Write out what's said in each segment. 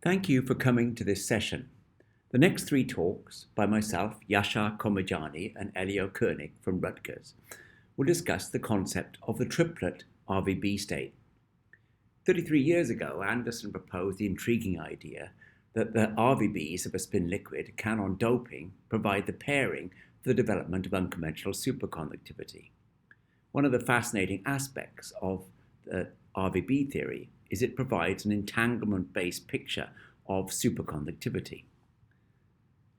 Thank you for coming to this session. The next three talks by myself, Yashar, Komijani and Elio Koenig from Rutgers will discuss the concept of the triplet RVB state. 33 years ago, Anderson proposed the intriguing idea that the RVBs of a spin liquid can, on doping, provide the pairing for the development of unconventional superconductivity. One of the fascinating aspects of the RVB theory is it provides an entanglement-based picture of superconductivity.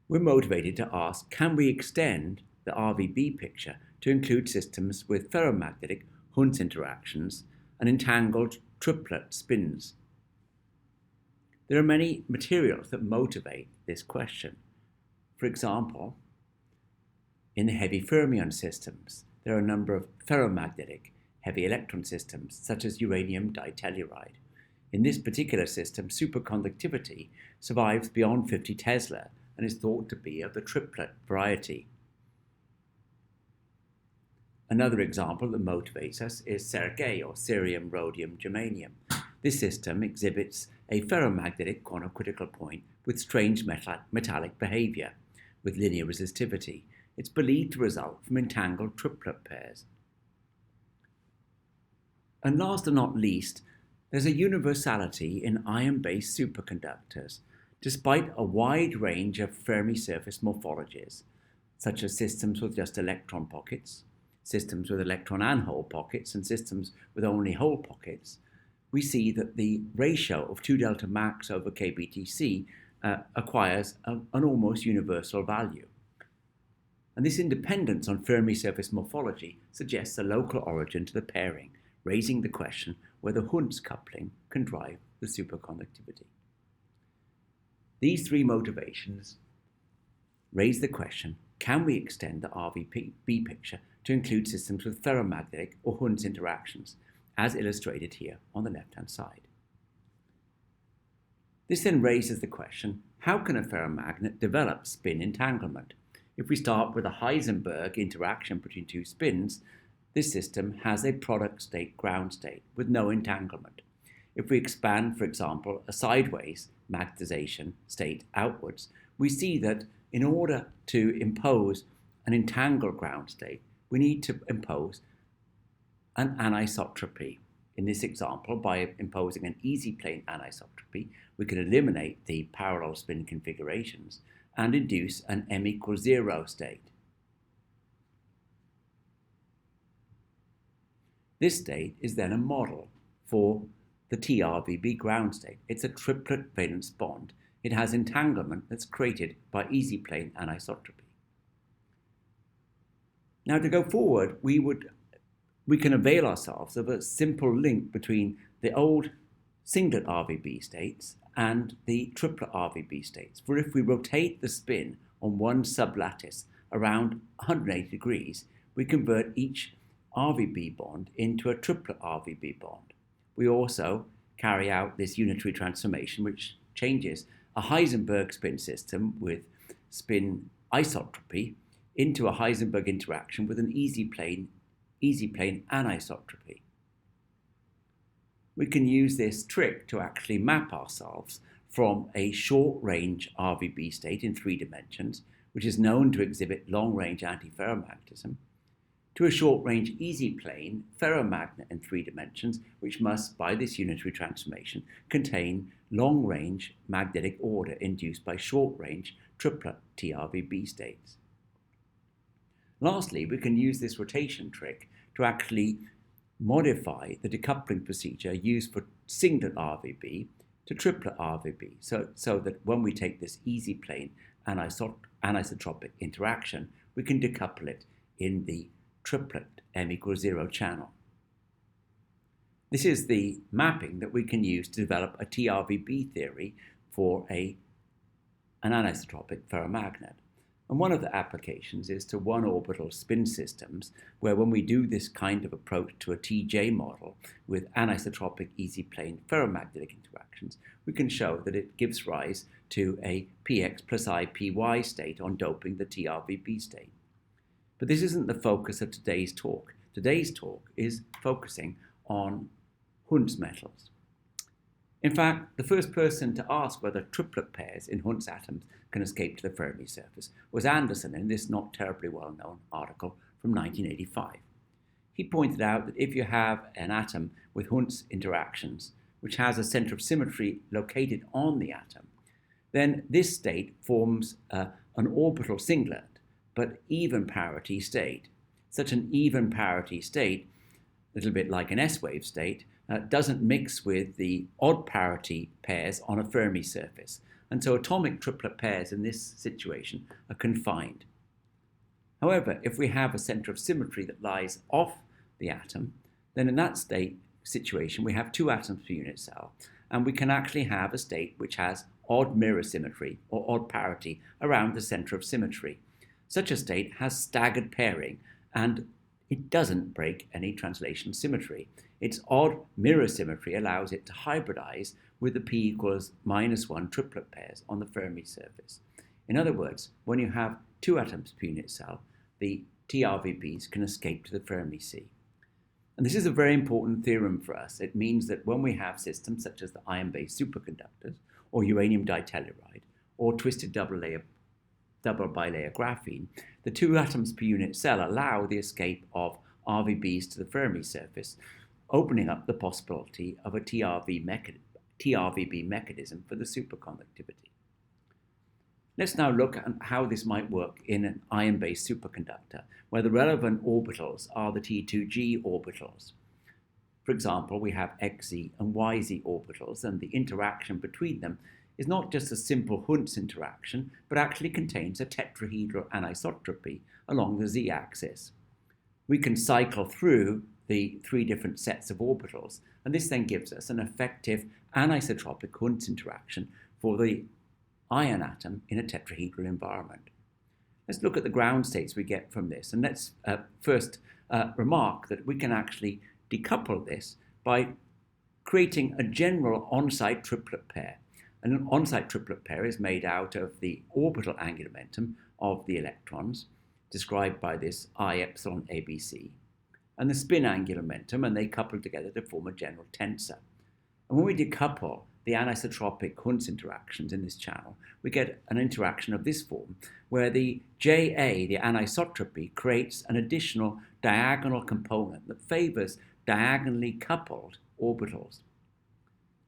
We're motivated to ask, can we extend the RVB picture to include systems with ferromagnetic Hund interactions and entangled triplet spins? There are many materials that motivate this question. For example, in the heavy fermion systems, there are a number of ferromagnetic heavy electron systems, such as uranium ditelluride. In this particular system, superconductivity survives beyond 50 Tesla and is thought to be of the triplet variety. Another example that motivates us is CERG, or cerium, rhodium, germanium. This system exhibits a ferromagnetic quantum critical point with strange metallic behavior, with linear resistivity. It's believed to result from entangled triplet pairs. And last and not least, there's a universality in ion-based superconductors, despite a wide range of Fermi surface morphologies, such as systems with just electron pockets, systems with electron and hole pockets, and systems with only hole pockets. We see that the ratio of 2 delta max over kBTC acquires an almost universal value. And this independence on Fermi surface morphology suggests a local origin to the pairing, raising the question whether Hund's coupling can drive the superconductivity. These three motivations raise the question, can we extend the RVB picture to include systems with ferromagnetic or Hund's interactions, as illustrated here on the left-hand side? This then raises the question, how can a ferromagnet develop spin entanglement? If we start with a Heisenberg interaction between two spins, this system has a product state ground state with no entanglement. If we expand, for example, a sideways magnetization state outwards, we see that in order to impose an entangled ground state, we need to impose an anisotropy. In this example, by imposing an easy plane anisotropy, we can eliminate the parallel spin configurations and induce an m=0 state. This state is then a model for the tRVB ground state. It's a triplet valence bond. It has entanglement that's created by easy plane anisotropy. Now, to go forward, we can avail ourselves of a simple link between the old singlet RVB states and the triplet RVB states. For if we rotate the spin on one sublattice around 180 degrees, we convert each RVB bond into a triplet RVB bond. We also carry out this unitary transformation, which changes a Heisenberg spin system with spin isotropy into a Heisenberg interaction with an easy plane anisotropy. We can use this trick to actually map ourselves from a short-range RVB state in 3 dimensions, which is known to exhibit long-range antiferromagnetism, to a short-range easy plane ferromagnet in 3 dimensions, which must, by this unitary transformation, contain long-range magnetic order induced by short-range triplet tRVB states. Lastly, we can use this rotation trick to actually modify the decoupling procedure used for singlet RVB to triplet RVB, so that when we take this easy plane anisotropic interaction, we can decouple it in the triplet m=0 channel. This is the mapping that we can use to develop a tRVB theory for an anisotropic ferromagnet. And one of the applications is to one-orbital spin systems, where when we do this kind of approach to a TJ model with anisotropic easy plane ferromagnetic interactions, we can show that it gives rise to a px plus I py state on doping the tRVB state. But this isn't the focus of today's talk. Today's talk is focusing on Hund's metals. In fact, the first person to ask whether triplet pairs in Hund's atoms can escape to the Fermi surface was Anderson in this not terribly well-known article from 1985. He pointed out that if you have an atom with Hund's interactions, which has a center of symmetry located on the atom, then this state forms an orbital singlet, but even parity state. Such an even parity state, a little bit like an S-wave state, doesn't mix with the odd parity pairs on a Fermi surface. And so atomic triplet pairs in this situation are confined. However, if we have a center of symmetry that lies off the atom, then in that situation we have two atoms per unit cell, and we can actually have a state which has odd mirror symmetry or odd parity around the center of symmetry. Such a state has staggered pairing, and it doesn't break any translation symmetry. Its odd mirror symmetry allows it to hybridize with the p equals -1 triplet pairs on the Fermi surface. In other words, when you have two atoms per unit cell, the tRVBs can escape to the Fermi sea. And this is a very important theorem for us. It means that when we have systems such as the iron-based superconductors, or uranium ditelluride, or twisted double bilayer graphene, the two atoms per unit cell allow the escape of RVBs to the Fermi surface, opening up the possibility of a tRVB mechanism for the superconductivity. Let's now look at how this might work in an iron-based superconductor, where the relevant orbitals are the T2G orbitals. For example, we have XZ and YZ orbitals, and the interaction between them is not just a simple Hund's interaction, but actually contains a tetrahedral anisotropy along the Z-axis. We can cycle through the three different sets of orbitals, and this then gives us an effective anisotropic Hund's interaction for the iron atom in a tetrahedral environment. Let's look at the ground states we get from this, and let's first remark that we can actually decouple this by creating a general on-site triplet pair. And an on-site triplet pair is made out of the orbital angular momentum of the electrons, described by this I epsilon ABC, and the spin angular momentum, and they couple together to form a general tensor. And when we decouple the anisotropic Hund's interactions in this channel, we get an interaction of this form, where the JA, the anisotropy, creates an additional diagonal component that favors diagonally coupled orbitals.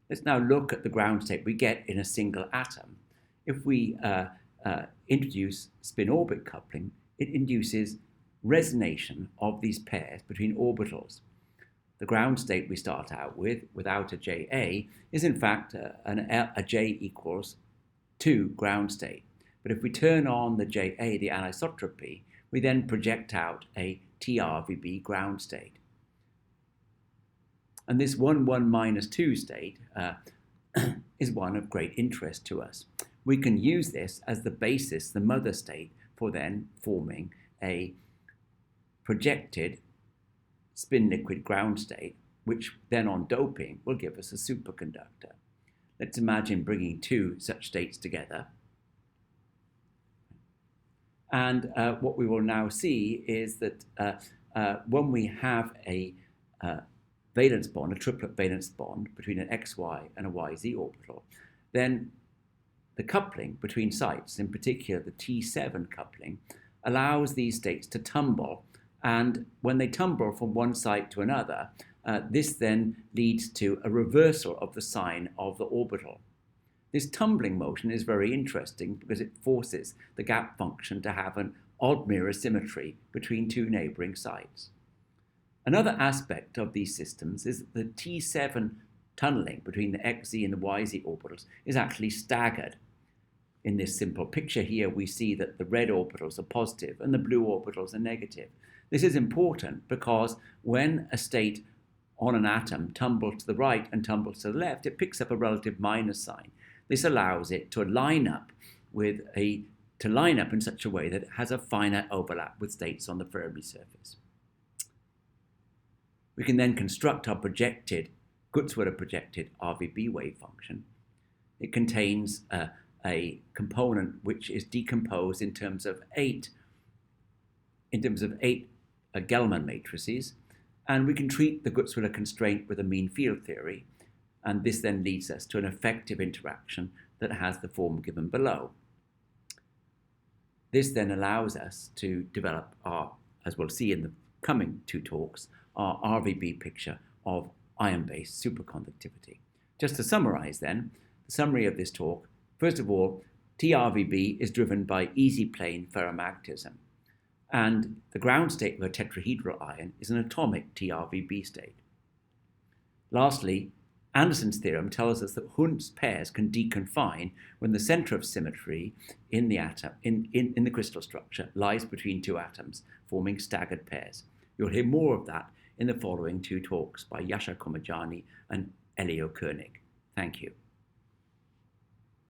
Let's now look at the ground state we get in a single atom. If we introduce spin-orbit coupling, it induces resonation of these pairs between orbitals. The ground state we start out with, without a JA, is in fact a J equals 2 ground state. But if we turn on the JA, the anisotropy, we then project out a tRVB ground state. And this 1, 1, -2 state is one of great interest to us. We can use this as the basis, the mother state, for then forming a projected spin liquid ground state, which then on doping will give us a superconductor. Let's imagine bringing two such states together. And what we will now see is that when we have a valence bond, a triplet valence bond between an XY and a YZ orbital, then the coupling between sites, in particular the T7 coupling, allows these states to tumble. And when they tumble from one site to another, this then leads to a reversal of the sign of the orbital. This tumbling motion is very interesting because it forces the gap function to have an odd mirror symmetry between two neighboring sites. Another aspect of these systems is that the T7 tunneling between the XZ and the YZ orbitals is actually staggered. In this simple picture here, we see that the red orbitals are positive and the blue orbitals are negative. This is important because when a state on an atom tumbles to the right and tumbles to the left, it picks up a relative minus sign. This allows it to line up in such a way that it has a finite overlap with states on the Fermi surface. We can then construct our Gutzwiller projected RVB wave function. It contains a component which is decomposed in terms of eight Gell-Mann matrices, and we can treat the Gutzwiller constraint with a mean field theory. and this then leads us to an effective interaction that has the form given below. This then allows us to develop our, as we'll see in the coming two talks, our RVB picture of ion-based superconductivity. Just to summarize then, the summary of this talk, first of all, tRVB is driven by easy plane ferromagnetism, and the ground state of a tetrahedral ion is an atomic tRVB state. Lastly, Anderson's theorem tells us that Hund's pairs can deconfine when the center of symmetry in the atom, in the crystal structure lies between two atoms, forming staggered pairs. You'll hear more of that in the following two talks by Yashar Komijani and Elio Koenig. Thank you.